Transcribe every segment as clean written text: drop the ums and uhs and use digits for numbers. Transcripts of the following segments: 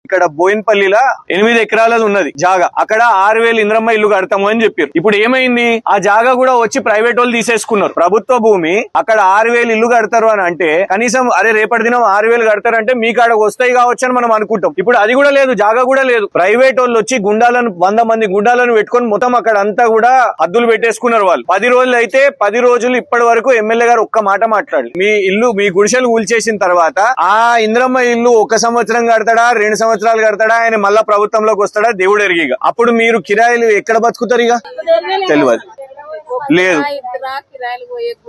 ఇక్కడ బోయిన్పల్లిలో 8 ఎకరాలది ఉన్నది జాగా. అక్కడ 6,000 ఇంద్రమ్మ ఇల్లు కడతాము అని చెప్పారు. ఇప్పుడు ఏమైంది, ఆ జాగా కూడా వచ్చి ప్రైవేట్ వాళ్ళు తీసేసుకున్నారు. ప్రభుత్వ భూమి అక్కడ 6,000 ఇల్లు కడతారు అని అంటే కనీసం అరే రేపటి దినం 6,000 కడతారు అంటే మీ కాడ వస్తాయి కావచ్చు అని మనం అనుకుంటాం. ఇప్పుడు అది కూడా లేదు, జాగా కూడా లేదు. ప్రైవేట్ వాళ్ళు వచ్చి గుండాలను 100 మంది గుండాలను పెట్టుకొని మొత్తం అక్కడ అంతా కూడా హద్దులు పెట్టేసుకున్నారు వాళ్ళు. 10 రోజులు అయితే 10 రోజులు ఇప్పటి వరకు ఎమ్మెల్యే గారు ఒక్క మాట మాట్లాడు. మీ ఇల్లు మీ గుడిసెలు కూల్చేసిన తర్వాత ఆ ఇంద్రమ్మ ఇల్లు 1 సంవత్సరం కడతాడా 2 సంవత్సరాలు కడతాడా ఆయన మళ్ళా ప్రభుత్వంలోకి వస్తాడా దేవుడు ఎరిగిగా. అప్పుడు మీరు కిరాయిలు ఎక్కడ బతుకుతారు ఇక తెలియదు లేదు.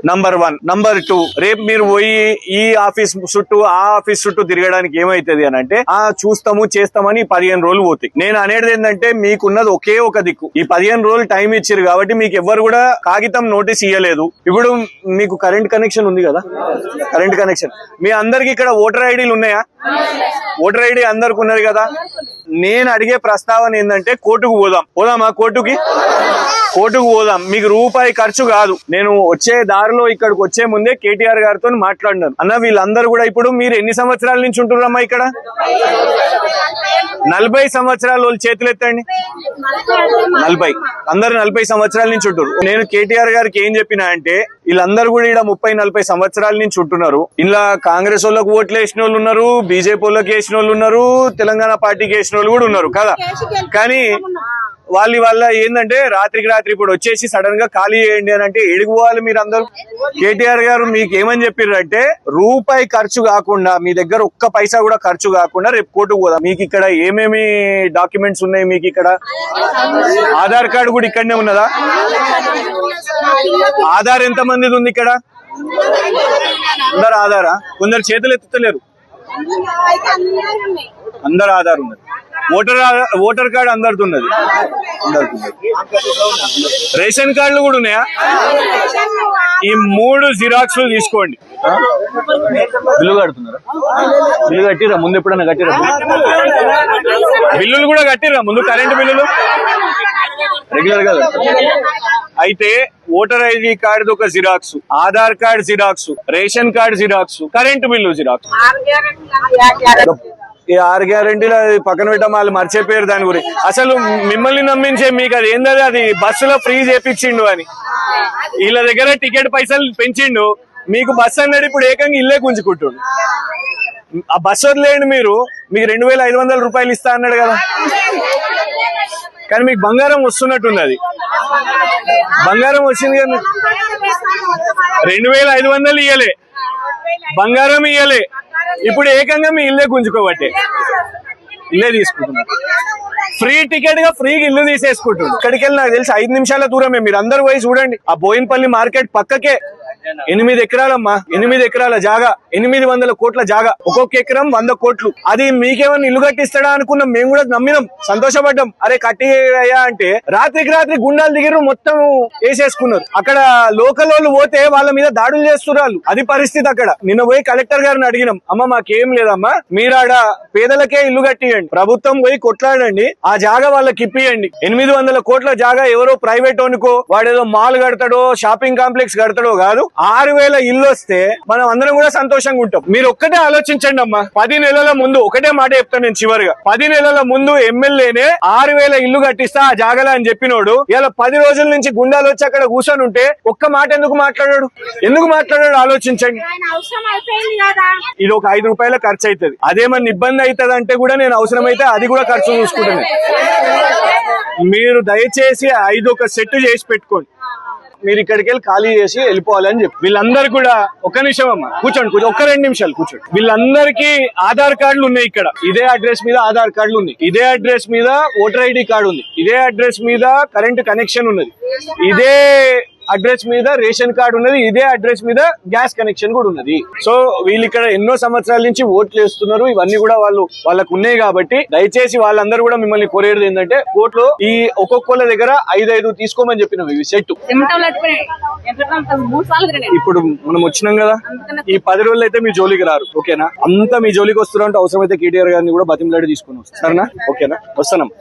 నంబర్ 1. నంబర్ 2, రేపు మీరు పోయి ఈ ఆఫీస్ చుట్టూ ఆ ఆఫీస్ చుట్టూ తిరగడానికి ఏమైతుంది అని అంటే చూస్తాము చేస్తామని 15 రోజులు పోతాయి. నేను అనేది ఏంటంటే మీకున్నది ఒకే ఒక దిక్కు. ఈ 15 రోజులు టైం ఇచ్చారు కాబట్టి మీకు ఎవ్వరు కూడా కాగితం నోటీస్ ఇవ్వలేదు. ఇప్పుడు మీకు కరెంట్ కనెక్షన్ ఉంది కదా, కరెంట్ కనెక్షన్ మీ అందరికి ఇక్కడ ఓటర్ ఐడీలు ఉన్నాయా? ఓటర్ ఐడి అందరికి ఉన్నది కదా. నేను అడిగే ప్రస్తావన ఏంటంటే కోర్టుకు పోదామా? కోర్టుకు పోదాం. మీకు రూపాయి ఖర్చు కాదు. నేను వచ్చే దారిలో ఇక్కడికి వచ్చే ముందే కేటీఆర్ గారితో మాట్లాడినాను. అన్న వీళ్ళందరూ కూడా ఇప్పుడు మీరు ఎన్ని సంవత్సరాల నుంచి ఉంటున్నారమ్మా ఇక్కడ? 40 సంవత్సరాలు వాళ్ళు చేతులు ఎత్తండి. 40 అందరు 40 సంవత్సరాల నుంచి ఉంటున్నారు. నేను కేటీఆర్ గారికి ఏం చెప్పినా అంటే వీళ్ళందరూ కూడా ఇక్కడ 30-40 సంవత్సరాల నుంచి ఉంటున్నారు. ఇలా కాంగ్రెస్ వాళ్ళకు ఓట్లు వేసిన వాళ్ళు ఉన్నారు, బీజేపీ వాళ్ళకి వేసిన వాళ్ళు ఉన్నారు, తెలంగాణ పార్టీకి వేసిన వాళ్ళు కూడా ఉన్నారు కదా. కానీ వాళ్ళ ఏంటంటే రాత్రికి రాత్రి ఇప్పుడు వచ్చేసి సడన్ గా ఖాళీ చేయండి అని అంటే ఎడుగుపోవాలి మీరు అందరూ. కేటీఆర్ గారు మీకు ఏమని చెప్పారంటే రూపాయి ఖర్చు కాకుండా మీ దగ్గర ఒక్క పైసా కూడా ఖర్చు కాకుండా రేపు కోర్టుకు పోదాం. మీకు ఇక్కడ ఏమేమి డాక్యుమెంట్స్ ఉన్నాయి? మీకు ఇక్కడ ఆధార్ కార్డు కూడా ఇక్కడనే ఉన్నదా? ఆధార్ ఎంత మందిది ఉంది ఇక్కడ? అందరు ఆధారా? కొందరు చేతులు ఎత్తుతలేరు. అందరు ఆధార్ ఉన్నది. ఓటర్ కార్డు అందరిది ఉన్నది. రేషన్ కార్డులు కూడా ఉన్నాయా? ఈ 3 జిరాక్స్లు తీసుకోండి. బిల్లు కడుతున్నారా? బిల్లు కట్టిరా ముందు? ఎప్పుడన్నా కట్టిరా? బిల్లులు కూడా కట్టిరా ముందు? కరెంటు బిల్లులు రెగ్యులర్ గా అయితే ఓటర్ ఐడి కార్డు ఒక xerox, Aadhaar card xerox, ration card xerox, current bill xerox. ఈ 6 గ్యారెంటీలు పక్కన పెట్టాం. వాళ్ళు మర్చిపోయారు దాని గురించి. అసలు మిమ్మల్ని నమ్మించే మీకు అది ఏంటది, అది బస్సులో ఫ్రీ చేపించిండు అని వీళ్ళ దగ్గర టికెట్ పైసలు పెంచిండు. మీకు బస్సు అన్నాడు, ఇప్పుడు ఏకంగా ఇల్లే గుంజుకుంటుండు. ఆ బస్సు వదిలేయండి, మీకు 2,500 రూపాయలు ఇస్తా అన్నాడు కదా. కానీ మీకు బంగారం వస్తున్నట్టుంది. అది బంగారం వచ్చింది కదా. 2,500 ఇయ్యలే, బంగారం ఇయ్యలే. ఇప్పుడు ఏకంగా మీ ఇల్లే గుంజుకోబట్టే ఇల్లే తీసుకుంటున్నారు. ఫ్రీ టికెట్ గా ఫ్రీగా ఇల్లు తీసేసుకుంటున్నారు. ఇక్కడికి వెళ్ళి నాకు తెలిసి 5 నిమిషాల దూరమే. మీరు అందరు పోయి చూడండి. ఆ బోయిన్పల్లి మార్కెట్ పక్కకే 8 ఎకరాలమ్మా. 8 ఎకరాల జాగా, 800 కోట్ల జాగా. ఒక్కొక్క ఎకరం 100 కోట్లు. అది మీకేమన్నా ఇల్లు కట్టిస్తాడా అనుకున్నాం. మేము కూడా నమ్మినాం, సంతోషపడ్డాం. అరే కట్టియ్యా అంటే రాత్రికి రాత్రి గుండాలు దిగిరు, మొత్తం వేసేసుకున్నారు. అక్కడ లోకల్ వాళ్ళు పోతే వాళ్ళ మీద దాడులు చేస్తున్నారు. అది పరిస్థితి అక్కడ. నిన్న పోయి కలెక్టర్ గారిని అడిగినాం, అమ్మ మాకేం లేదమ్మా, మీరాడ పేదలకే ఇల్లు కట్టియండి, ప్రభుత్వం పోయి కొట్లాడండి, ఆ జాగా వాళ్ళకి ఇప్పియండి. 800 కోట్ల జాగా ఎవరో ప్రైవేట్ ఓనుకో వాడేదో మాల్ కడతాడో షాపింగ్ కాంప్లెక్స్ కడతాడో కాదు. 6,000 ఇల్లు వస్తే మనం అందరం కూడా సంతోషంగా ఉంటాం. మీరు ఒక్కటే ఆలోచించండి అమ్మా. 10 నెలల ముందు ఒకటే మాట చెప్తాను నేను చివరిగా. 10 నెలల ముందు ఎమ్మెల్యేనే 6,000 ఇల్లు కట్టిస్తా ఆ జాగలా అని చెప్పినోడు ఇలా 10 రోజుల నుంచి గుండాలు వచ్చి అక్కడ కూర్చొని ఉంటే ఒక్క మాట ఎందుకు మాట్లాడాడు ఆలోచించండి. ఇది ఒక 5 రూపాయల ఖర్చు అవుతుంది. అదేమన్నా ఇబ్బంది అవుతుంది అంటే కూడా నేను అవసరమైతే అది కూడా ఖర్చు చూసుకుంటాను. మీరు దయచేసి 5 ఒక సెట్ చేసి పెట్టుకోండి. మీరు ఇక్కడికి వెళ్ళి ఖాళీ చేసి వెళ్ళిపోవాలని చెప్పి వీళ్ళందరూ కూడా ఒక్క నిమిషం అమ్మా కూర్చోండి, ఒక్క 2 నిమిషాలు కూర్చోండి. వీళ్ళందరికీ ఆధార్ కార్డులు ఉన్నాయి. ఇక్కడ ఇదే అడ్రస్ మీద ఆధార్ కార్డులు ఉన్నాయి, ఇదే అడ్రస్ మీద ఓటర్ ఐడి కార్డు ఉంది, ఇదే అడ్రస్ మీద కరెంట్ కనెక్షన్ ఉన్నది, ఇదే అడ్రస్ మీద రేషన్ కార్డు ఉన్నది, ఇదే అడ్రస్ మీద గ్యాస్ కనెక్షన్ కూడా ఉన్నది. సో వీళ్ళు ఇక్కడ ఎన్నో సంవత్సరాల నుంచి ఓట్లు వేస్తున్నారు. ఇవన్నీ కూడా వాళ్ళకు ఉన్నాయి కాబట్టి దయచేసి వాళ్ళందరూ కూడా మిమ్మల్ని కోరేది ఏంటంటే కోర్టులో ఈ ఒక్కొక్కళ్ళ దగ్గర 5 తీసుకోమని చెప్పినాం. ఇవి సెట్ ఇప్పుడు మనం వచ్చినాం కదా, ఈ 10 రోజులు అయితే మీ జోలికి రారు. ఓకేనా? అంతా మీ జోలికి వస్తున్నారంటే అవసరమైతే కేటీఆర్ గారిని కూడా బతిమలాడి తీసుకుని వస్తాం. సరేనా? ఓకేనా? వస్తున్నాం.